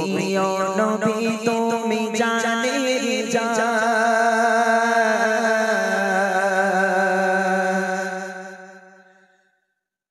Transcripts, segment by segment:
প্রিয় নবী তুমি জানের জান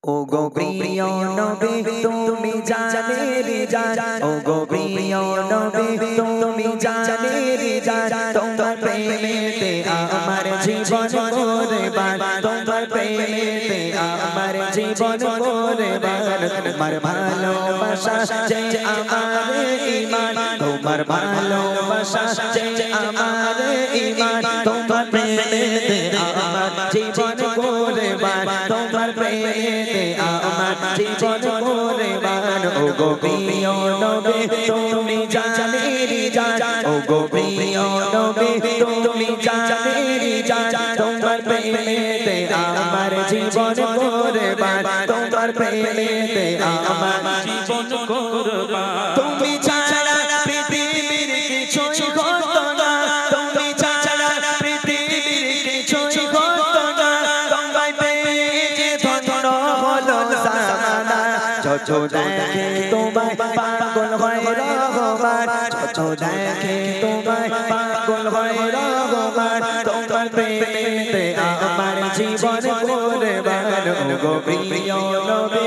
ও গো প্রিয় নবী তুমি জানের জান ও গো প্রিয় নবী তুমি জানের জান তোমার প্রেমেতে আমার জীবন কুরবান তোমার প্রেমেতে আমার জীবন কুরবান তোমার ভালোবাসা যে আমার ঈমান তোমার ভালোবাসা যে আমার ঈমান তোমার প্রেমেতে আমার জীবন কুরবান তোমার প্রেমেতে আমার জীবন কুরবান ও গো প্রিয় নবী তুমি জানের জান ও গো প্রিয় নবী তুমি জানের জান তোমার প্রেমেতে আমার জীবন কুরবান তোমার প্রেমেতে আমার জীবন কুরবান তুমি ছাড়া পৃথিবীর কিছুই হতো না তুমি ছাড়া পৃথিবীর কিছুই হতো না তোমায় পেয়ে যে ধন্য হলো জামানা যত দেখে তোমায় পাগল হয় রহমান যত দেখে তোমায় পাগল হয় রহমান তোমার প্রেমেতে আমার জীবন কুরবান ও গো প্রিয় নবী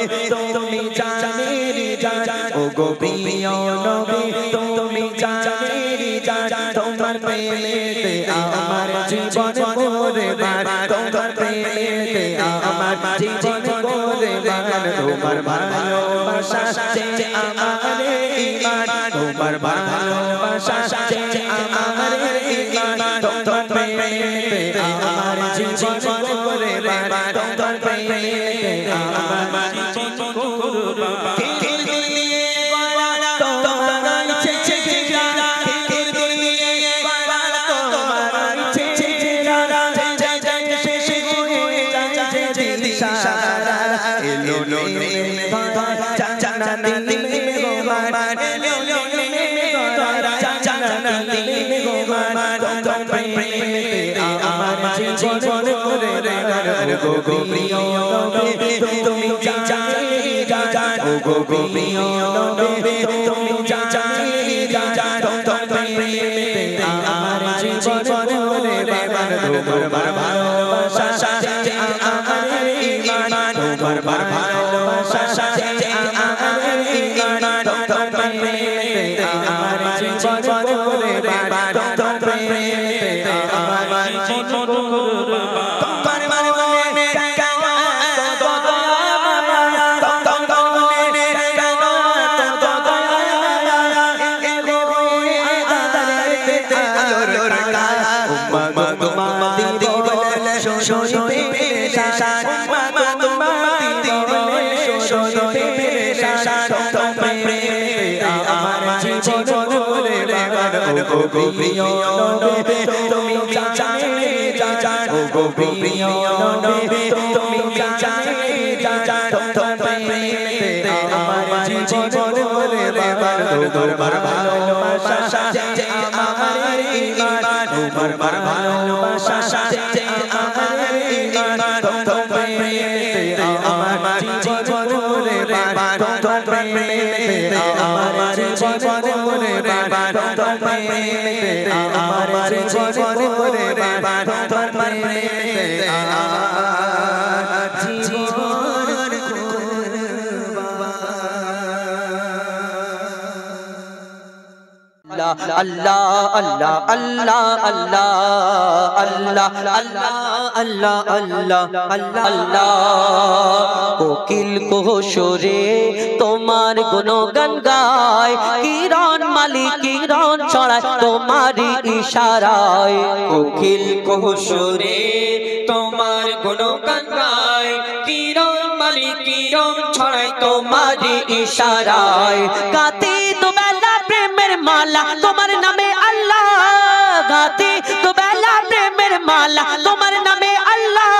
তুমি জানের জান ও গো প্রিয় নবী তুমি জানের জান তোমার প্রেমেতে আমার জীবন কুরবান তোমার প্রেমেতে আমার জীবন কুরবান তোমার ভালোবাসা যে আমার ঈমান তোমার ভালোবাসা যে আমার ঈমান তোমার প্রেমেতে আমার জীবন কুরবান তোমার প্রেমেতে আমার জীবন কুরবান জীবন কুরবান গো প্রিয় নবী তুমি জানের জান ও গো প্রিয় নবী তুমি জানের জান তোমার প্রেমেতে আমার জীবন কুরবান তোমার ভালোবাসা যে আমার ঈমান তোমার ভালোবাসা যে আমার ঈমান তোমার প্রেমেতে আমার জীবন কুরবান তোমার প্রেমেতে আমার জীবন কুরবান ও গো প্রিয় নবী তুমি জানের জান ও গো প্রিয় নবী তুমি জানের জান তোমার প্রেমেতে আমার জীবন কুরবান তোমার ভালোবাসা যে আমার ঈমান তোমার ভালোবাসা যে আমার ঈমান তোমার প্রেমেতে আমার জীবন কুরবান তোমার প্রেমেতে আমার জীবন কুরবান তোমার প্রেমেতে আমার জীবন কুরবান তোমার প্রেমেতে আমার জীবন আল্লাহ আল্লাহ আল্লাহ আল্লাহ আল্লাহ আল্লাহ আল্লাহ আল্লাহ আল্লাহ কোকিল কোশরে তোমার গুণগান গায় কিরণ মালিক কিরণ ছড়ায় তোমারই ইশারায় কোকিল কোশরে তোমার গুণগান গায় কিরণ মালিক কিরণ ছড়ায় তোমারই ইশারায় গাতে দুবেলা প্রেমের মালা তোমার নামে আল্লাহ গাতে দুবেলা প্রেমের মালা তোমার নামে আল্লাহ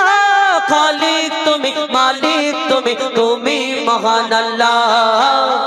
খালিক তুমি মালিক তুমি তুমি মহান আল্লাহ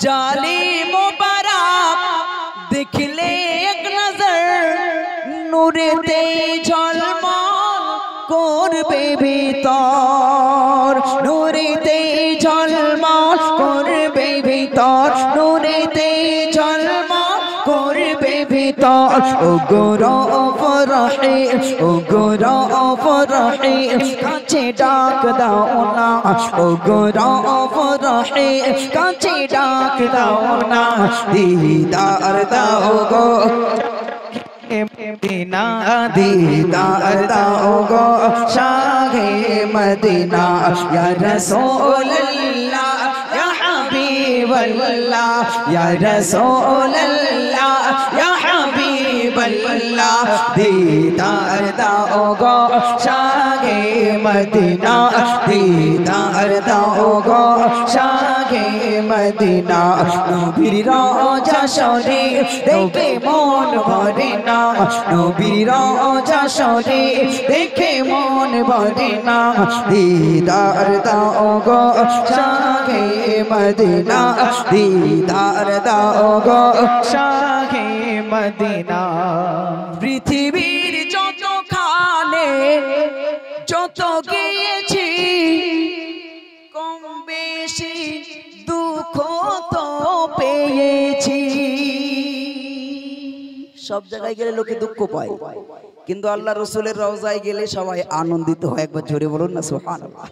जाली मुबारक देखले एक नजर नूरे ते झलमल करबे भीतर नूरे ते झलमल करबे भीतर नूरे ते झलमल करबे भीतर ओ गौरव रहीम ओ गौरव रहीम काছে ডাক দাও না ও গৌরব রহিম কাছে ডাক দাও না দিদার দাও গো मदीना दीदार दाओ गो शाहे मदीना या रसूल अल्लाह या हबीब अल्लाह या रसूल अल्लाह या हबीब अल्लाह दीदार दाओ गो शाहे मदीना दीदार दाओ गो शाहे मदीना नबीर रोजा शरीफ देखे मन भरे ना नबीर रोजा शरीफ देखे मन भरे ना दीदार दाओ गो शाहे मदीना दीदार दाओ गो शाहे मदीना पृथ्वीर যত খানে যত গিয়েছি কম বেশি দুঃখ তো পেয়েছি সব জায়গায় গেলে লোকে দুঃখ পায় কিন্তু আল্লাহ রাসূলের রওজায় গেলে সবাই আনন্দিত হয় একবার জোরে বলুন না সুবহানাল্লাহ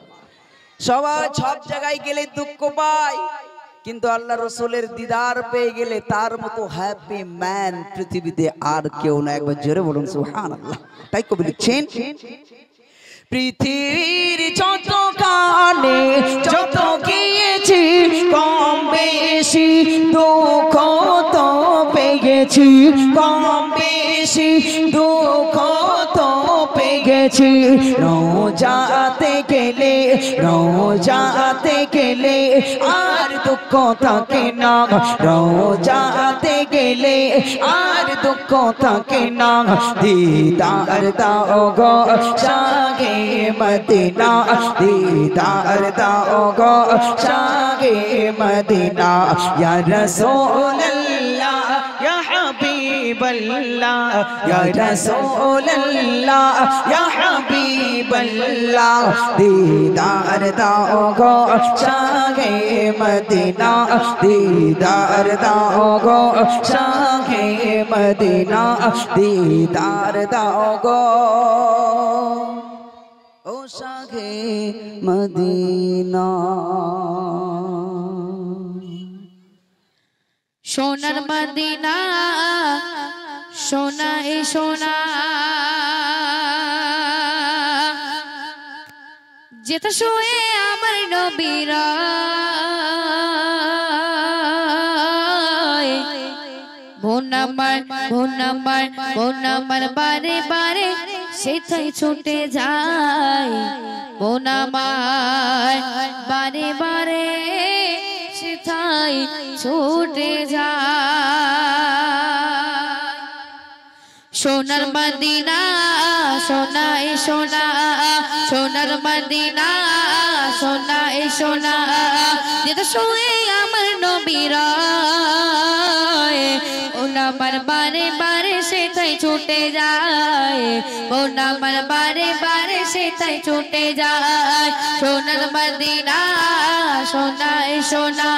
সবাই সব জায়গায় গেলে দুঃখ পায় কিন্তু আল্লাহ রাসূলের দিদার পেয়ে গেলে তার মতো হ্যাপি ম্যান পৃথিবীতে আর কেউ না একবার জোরে বলুন সুবহানাল্লাহ তাই কবি লিখছেন পৃথিবীর যত কানে যত গিয়েছি কম বেশি দুঃখ তো পেয়েছি কম বেশি দুঃখ তো পেয়েছি রোজাতে গেলে আর দুঃখ থাকে না রোজাতে গেলে আর দুঃখ থাকে না দিদার দাও গো শাহে मदीना दीदार दाओ गो शाहे मदीना या रसूल अल्लाह या हबीब अल्लाह या रसूल अल्लाह या हबीब अल्लाह दीदार दाओ गो शाहे मदीना दीदार दाओ गो शाहे मदीना दीदार दाओ गो ओ शाहे मदीना সোনার মদিনা সোনা এ সোনা যেটা শুয়ে আমার নবীর বোনামার বারে বারে সেটাই ছুটে যায় বোনামার বারে বারে সেটাই ছুটে যায় সোনার মদিনা সোনা এ সোনা সোনার মদিনা সোনা এ সোনা যেটা শুয়ে আমার নবীর আমার বারে বারে সেটাই ছুটে যায় আমার বারে বারে সেটাই ছুটে যায় সোনার মদিনা সোনা এ সোনা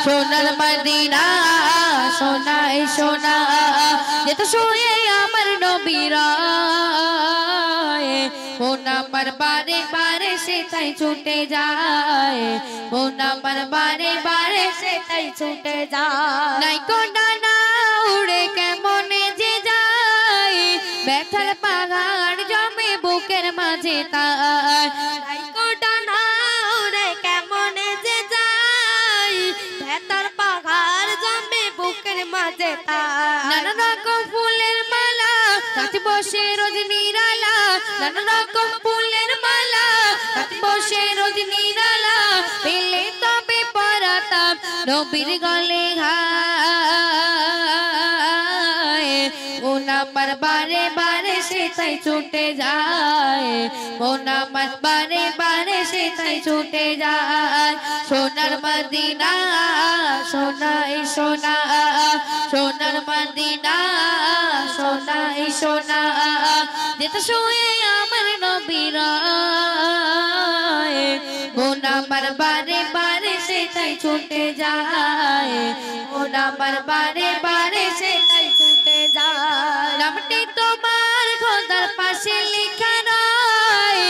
সোনার মদিনা সোনা এ সোনা যেটা শুয়ে আমার নবীর আমার বারে বারে সেটাই ছুটে যায় আমার বারে বারে সেটাই ছুটে যায় নাই কোনা উড়ে কেমনে যে যায় ব্যথার পাহাড় জমে বুকের মাঝে তার কোটা না উড়ে কেমনে যে যায় ব্যথার পাহাড় জমে বুকের মাঝে তার নানা রকম ফুলের মালা কাছে বসে রোজ নিরালা নানা রকম ফুলের মালা কাছে বসে রোজ নিরালা পেলে তবে পরাতাম নবীর গলে আমার বারে বারে সেটাই ছুটে যায় আমার বারে বারে সেটাই ছুটে যায় সোনার মদিনা সোনা সোনার মদিনা সোনাই সোনা যেতে শুয়ে আমার নবীরা মন আমার বারে বারে সেটাই ছুটে যায় মন আমার বারে বারে সেটাই ছুটে যায় নামটি তোমার খোদার পাশে লেখা নয়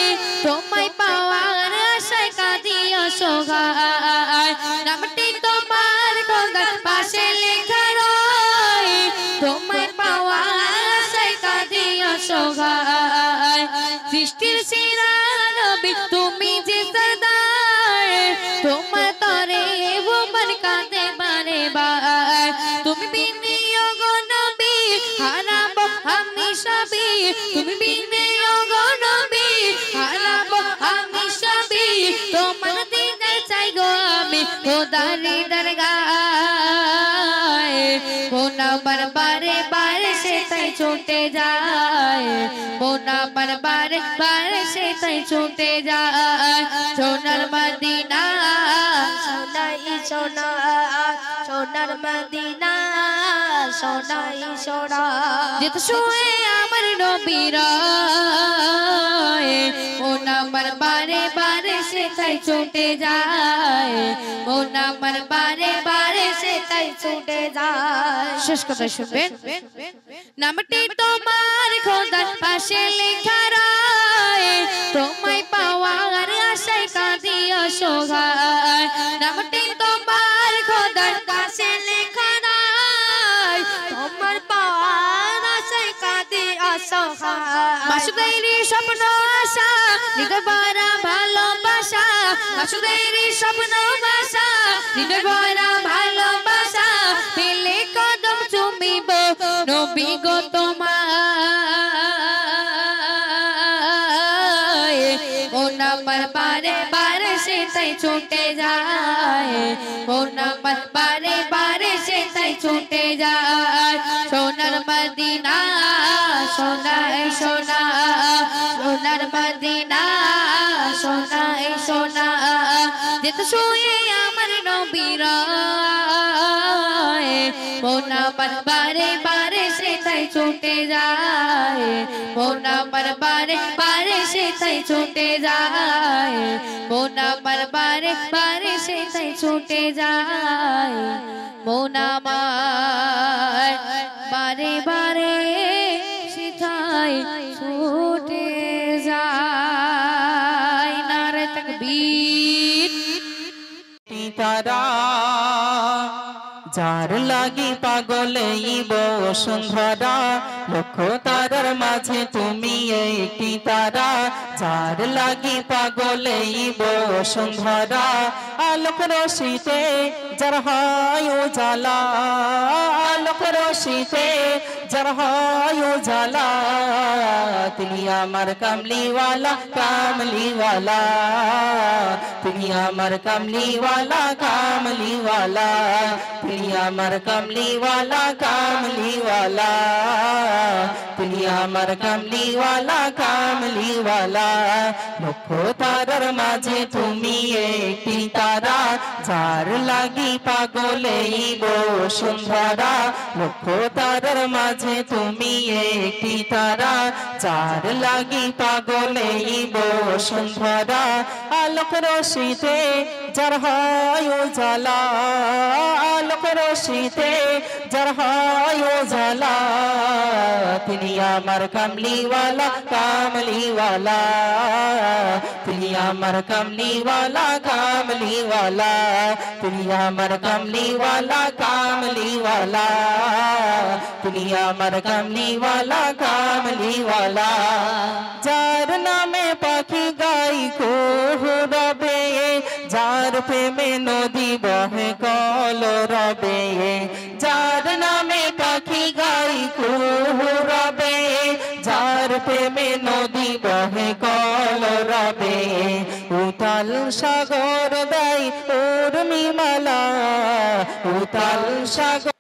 তোমায় পাওয়ার আশায় কাঁদি অসহায় নামটি তোমার খোদার পাশে লেখা নয় তোমায় পাওয়ার আশায় কাঁদি অসহায় সৃষ্টির সেরা নবী তুমি যে সরদার তোমার তরে ভুবন কাঁদে বারে বার তুমি বিনিয়োগ নবী হারাবো আমি সবই তুমি বিনিয়োগ নবী হারাবো আমি সবই তোমার দিদার চাই গো আমি খোদারি দরগায় মন আমার বারে বারে সেটাই ছুটে যায় মন আমার বারে বারে সেটাই ছুটে যায় সোনার মদিনা সোনাই সোনা সোনার মদিনা সোনাই সোনা যেতে শুয়ে আমার নবীরা মন আমার বারে বারে সেটাই ছুটে যায় মন আমার বারে বারে সেটাই ছুটে যায় শেষ কথা শুনবেন নামটি তোমার খোদার পাশে লেখা রয় তোমায় পাওয়ার আশায় কাঁদি অসহায় নামটি তোমার খোদার পাশে লেখা রয় তোমার পাওয়ার আশায় কাঁদি অসহায় মাসুদেরই স্বপ্ন আশা হৃদয় ভরা ভালোবাসা মাসুদেরই স্বপ্ন আশা হৃদয় ভরা ভালোবাসা পেলে কদম চুমিব নবী গো তোমায় মন আমার বারে বারে সেটাই ছুটে যায় মন আমার বারে বারে সেটাই ছুটে যায় সোনার মদিনা সোনাই সোনা সোনার মদিনা সোনাই সোনা যেতে শুয়ে আমার নবীরা মন আমার বারে বারে সেটাই ছুটে যায় মন আমার বারে বারে সেটাই ছুটে যায় মন আমার বারে বারে সেটাই ছুটে যায় মন আমার বারে বারে সেটাই ছুটে যায় নারে তাকবীর তারা যার লাগি পাগলে বসুন্ধরা লক্ষ তারার মাঝে তুমি একটি তারা যার লাগি পাগলে বসুন্ধরা আলোক রশিতে যার হয় উজালা আলোক রশিতে যার হয় উজালা তিনি আমার কামলিওয়ালা কামলিওয়ালা তিনি আমার কামলিওয়ালা কামলিওয়ালা তিনি আমার কামলিওয়ালা কামলিওয়ালা তিনি আমার কামলিওয়ালা কামলিওয়ালা লক্ষ তারার মাঝে তুমি একটি তারা যার লাগি পাগলে বসুন্ধরা লক্ষ তারার মাঝে তুমি একটি তারা যার লাগি পাগলে বসুন্ধরা আলোক রশিতে যার হয় উজালা আলোক রশিতে যার হয় উজালা তিনি আমার কামলিওয়ালা কামলিওয়ালা তিনি আমার কামলিওয়ালা কামলিওয়ালা তিনি আমার কামলিওয়ালা কামলিওয়ালা তিনি আমার কামলিওয়ালা কামলিওয়ালা যার নামে পাখি গাই রবে যার প্রেমে নদী বহে কল রবে যার নামে পাখি গাই রবে যার প্রেমে নদী বহে কল রবে উতাল সাগর দেয় উর্মিমালা উতাল সাগর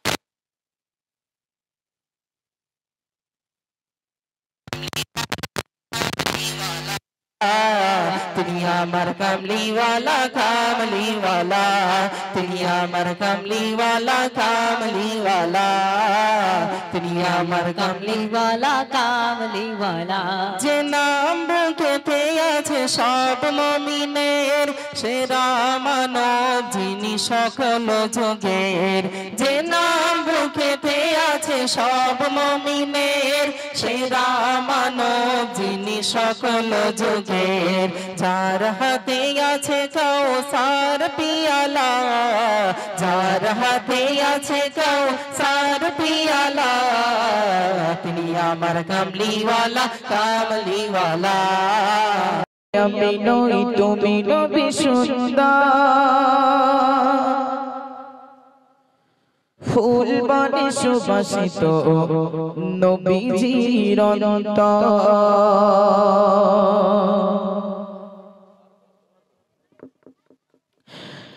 তিনি আমার কামলিওয়ালা কামলিওয়ালা তুমি আমার কামলিওয়ালা কামলিওয়ালা তুমি আমার কামলিওয়ালা কামলিওয়ালা যে নাম বুকেতে আছে সব মুমিনের সেরা মানব যিনি সকল যুগের যে নাম বুকেতে আছে সব মুমিনের সেরা মানব যিনি সকল যুগের যার হাতে আছে কাউসার পিয়ালা যার হাতে আছে কাউসার পিয়ালা তিনি আমার কামলিওয়ালা কামলিওয়ালা আমি নই তুমি নবী সুন্দর ফুল বনে সুবাসিত নবীজির অন্তর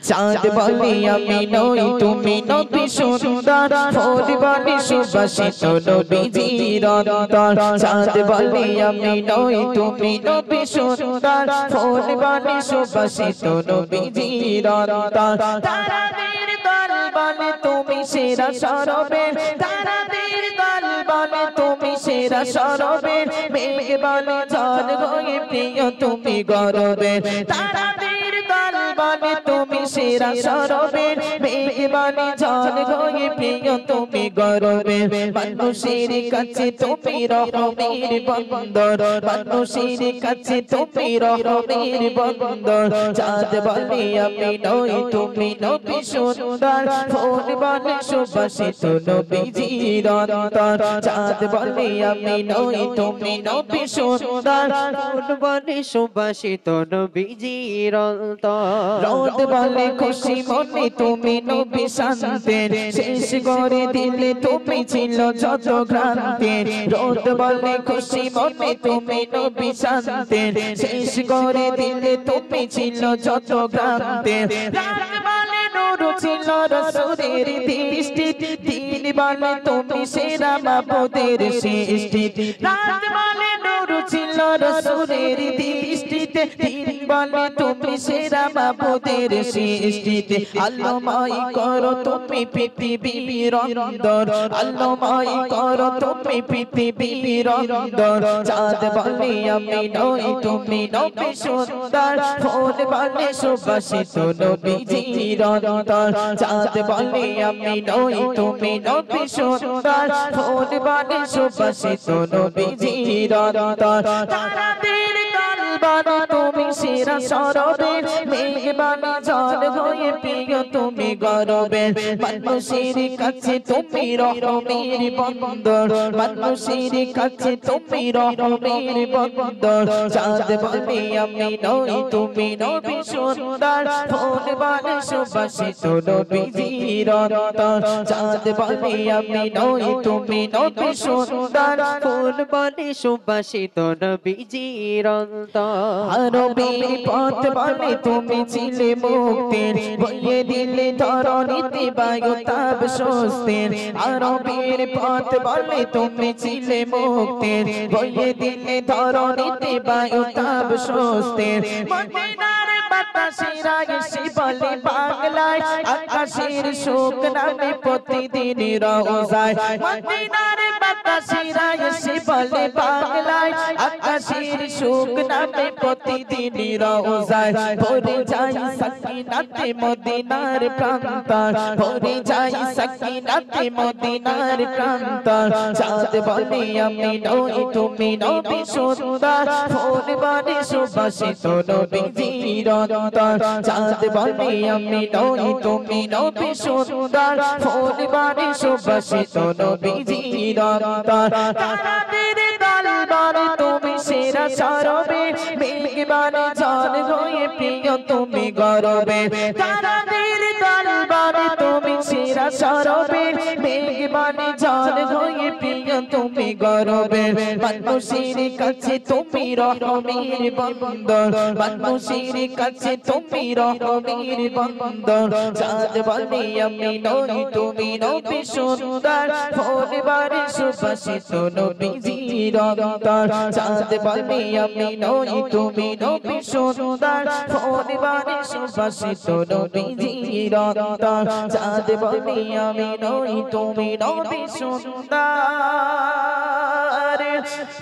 চাঁদ বলে আমি নই তুমি নবী সুন্দর ফুল বনে সুবাসিত নবীজির অন্তর চাঁদ বলে আমি নই তুমি নবী সুন্দর ফুল বনে সুবাসিত নবীজির অন্তর তারাদের দল বলে তুমি সেরা সরবে তারাদের দল বলে তুমি সেরা সরবে মেঘ বলে ঝড় হয়ে প্রিয় তুমি গরবে তারাদের দল বলে তুমি সেরা সরবে মেঘ বলে ঝড় হয়ে প্রিয় তুমি গরবে মানুষের কাছে তুমি রহমের বন্দর মানুষের কাছে তুমি রহমের বন্দর চাঁদ বলে আমি নই তুমি নবী সুন্দর ফুল বনে সুবাসিত নবীজির অন্তর চাঁদ বলে আমি নই তুমি নবী সুন্দর ফুল বনে সুবাসিত নবীজির অন্তর রোদ বলে খুশি মনে তুমি নবী শান্তির শেষ করে দিলে তুমি ছিল যত ক্রান্তি রোদ বলে খুশি মনে তুমি নবী শান্তির শেষ করে দিলে তুমি ছিল যত ক্রান্তি রাত বলে নূর ছিল রাসূলের দৃষ্টি দিন বলে তুমি সেরা মাবুদের সৃষ্টি রাত বলে নূর ছিল রাসূলের দৃষ্টিতে দিন বলে তুমি সেরা মাবুদের সৃষ্টিতে আল্লাহময় করো তুমি পৃথিবীর অন্দর আল্লাহময় করো তুমি পৃথিবীর অন্দর চাঁদ বলে আমি নই তুমি নবী সুন্দর ফুল বনে সুবাসিত নবীজির অন্তর চাঁদ বলে আমি নই তুমি নবী সুন্দর ফুল বনে সুবাসিত নবীজির অন্তর তারাদের দল বলে তুমি সেরা সরবে মেঘ বনে ঝড় হয়ে প্রিয় তুমি গরবে মানুষের কাছে তুমি রহমের বন্দর মানুষের কাছে তুমি রহমের বন্দর চাঁদ বলে আমি নই তুমি নবী সুন্দর ফুল বনে সুবাসিত নবীজির অন্তর চাঁদ বলে আমি নই তুমি নবী সুন্দর ফুল বনে সুবাসিত নবীজির অন্তর আরবের পথ বলে তুমি ছিলে মুক্তির বইয়ে দিলে ধরণীতে বায়ু তাপ স্বস্তির আরবের পথ বলে তুমি ছিলে মুক্তির বইয়ে দিলে ধরণীতে বায়ু তাপ স্বস্তির মদিনার বাতাসেরা এসে বলে বাংলায় আকাশের শোক নামে প্রতিদিন রওজায় মদিনার বাতাসেরা এসে বলে বাংলায় আকাশের শোক নামে প্রতিদিন রওজায় ভরে যায় সাকিনাতে মদিনার প্রান্তর ভরে যায় সাকিনাতে মদিনার প্রান্তর চাঁদ বলে আমি নই তুমি নবী সুন্দর ফুল বনে সুবাসিত নবীজির অন্তর চাঁদ বলে আমি নই তুমি নবী সুন্দর ফুল বনে সুবাসিত নবীজির অন্তর তারাদের দল বলে তুমি সেরা সরবে মেঘ বনে ঝড় হয়ে প্রিয় তুমি গরবে তারাদের দল বলে তুমি সেরা সরবে মেঘ বনে ঝড় হয়ে প্রিয় তুমি তুমি গর্বের মানুষের কাছে তুমি রহমের বন্দর মানুষের কাছে তুমি রহমের বন্দর চাঁদ বলে আমি নই তুমি নবী সুন্দর পরিবারে সুবাসিত নবীজির অন্তর চাঁদ বলে আমি নই তুমি নবী সুন্দর পরিবারে সুবাসিত নবীজির অন্তর চাঁদ বলে আমি নই তুমি নবী সুন্দর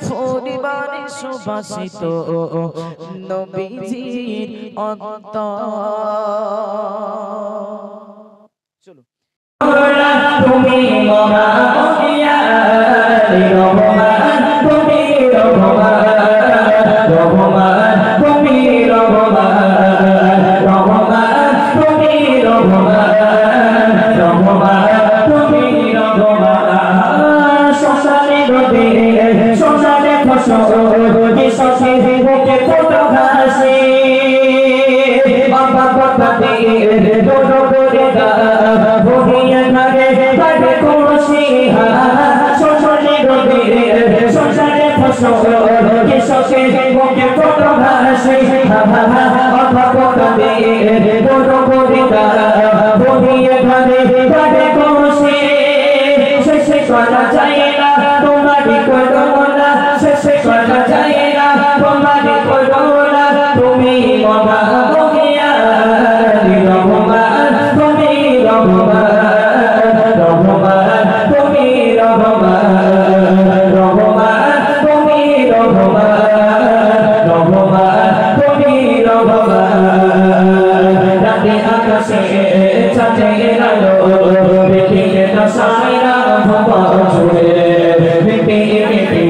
পরিবারে সুবাসিত নবীজির অন্তর চলো তুমি রহমান তুমি রহমান তুমি রহমান তুমি তুমি শ্মশানে রোদে শ্মশানে ফসল সখী বুকে ফোটা ভাসে বাবা বাবা দিয়ে দোড়ো করে গা ভরিয়ে ঘরে ঘরে খুশি শ্মশানে রোদে শ্মশানে ফসল সখী বুকে ফোটা ভাসে বাবা বাবা দিয়ে দোড়ো করে গা ভরিয়ে ঘরে ঘরে খুশি শেষে করা যায় না তোমারই করোনা শেষে করা যায় না তোমারই করোনা তুমি মহা বহিয়া রহমান তুমি রহমান রহমান তুমি রহমান রহমান তুমি রহমান রহমান তুমি রহমান রাতে আকাশে চাঁদের আলো দেখে দশাইরা ভবা জুড়ে মিটি মিটি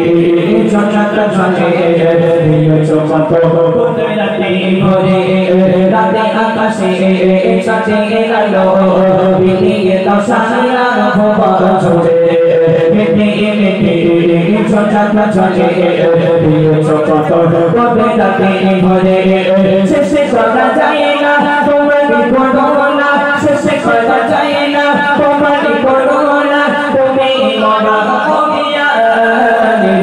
ঝঞ্ঝাটা ঝঞ্ঝে দিয়েছো কত রাতে ভরে রাতে আকাশে চাঁদের আলো দেখে দশাইরা ভবা জুড়ে মিটি মিটি ঝঞ্ঝাটা ঝঞ্ঝে দিয়েছো কত রাতে ভরে শেষে করা যায় না তোমারই করোনা শেষে করা যায় না তোমারই করোনা তুমি মহা বহিয়া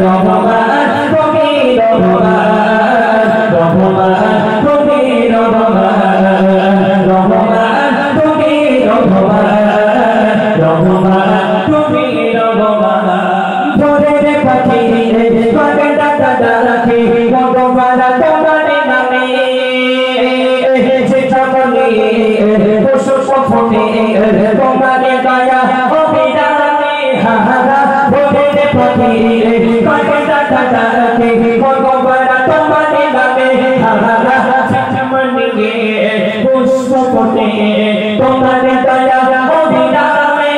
রহমান তুমি রহমান রহমান তুমি রহমান রহমান তুমি রহমান রহমান তুমি রহমান ভোরের পাখি ঘরে ডাকা ডাকি ভগবান তোমার নামে যেটা বলি পশু পক্ষে তোমার দয়া অভিরামে হাহারা ভোরের পাখি ঘরে ডাকা ডাকি ভগবান তোমার নামে হাহারা যেটা বলি পুষ্প পক্ষে তোমার দয়া অভিরামে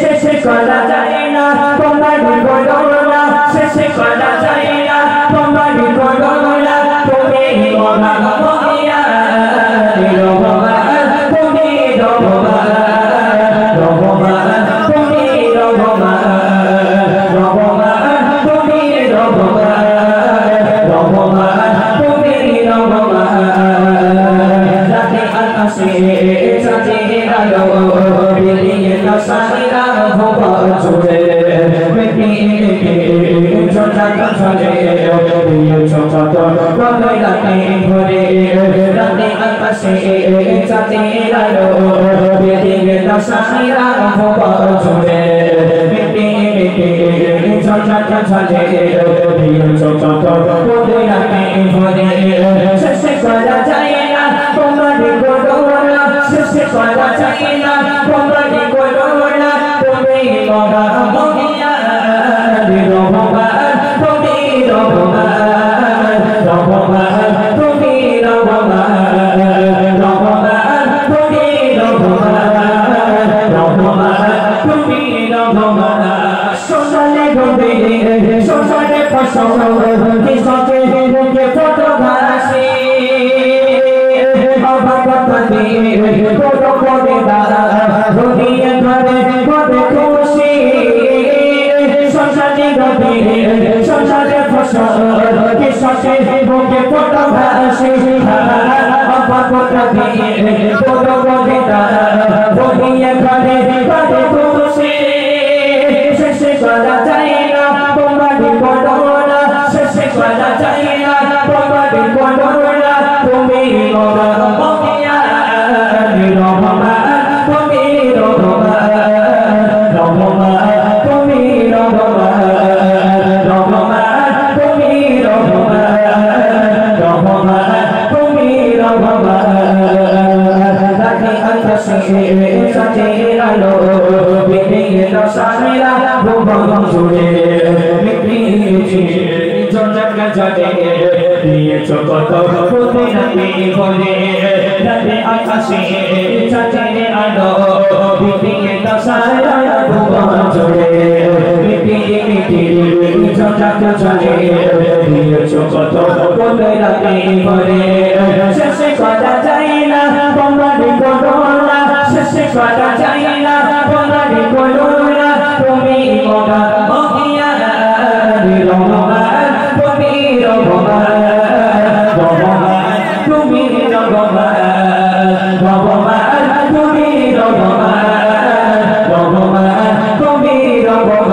শেষে করা যায় না তোমার করোনা শেষে করা যায় না তোমার করোনা তুমি মহা বহিয়া রহমান তুমি রহমান রহমান তুমি রহমান রহমান তুমি রহমান রহমান তুমি রহমান রাতে আকাশে চাঁদের আলো বেরিয়ে দশাইরা ভবা জুড়ে মিটি মিটি ঝঞ্ঝাটা ঝঞ্ঝে দিয়েছো কত রাতে ভরে রাতে আকাশে চাঁদের আলো বেরিয়ে দশাইরা ভবা জুড়ে মিটি মিটি ঝঞ্ঝাটা ঝঞ্ঝে দিয়েছো কত রাতে ভরে শেষে করা যায় না তোমারই করোনা শেষে করা যায় না তোমারই করোনা তুমি মহা বহিয়া রহমান তুমি রহমান রহমান তুমি রহমান রহমান তুমি রহমান রহমান তুমি রহমান শ্মশানে ঘুরে শ্মশানে ফসল সখী বুকে ফোটা ভাসে বাবা বাবা দিয়ে ফোটা করে দাঁড়া ভরিয়ে ঘরে ঘরে খুশি শ্মশানে ঘুরে শ্মশানে ফসল সখী বুকে ফোটা ভাসে বাবা বাবা দিয়ে ফোটা করে দাঁড়া ভরিয়ে ঘরে ঘরে খুশি শেষে করা যায় জুড়ে মিটিয়েছি জনক জলে দিয়েছো কত ফুটে নাকি বলে রাতে আকাশে চাঁদের আলো দিকে দশারা ভুবন জুড়ে মিটিয়ে জনক জলে দিয়েছো কত ফুটে নাকি বলে শেষে করা যায় না তোমারি করোনা শেষে করা যায় না তোমারি করোনা তুমি মোরা মহিয়া রহমান তুমি রহমান রহমান তুমি রহমান রহমান তুমি রহমান রহমান তুমি রহমান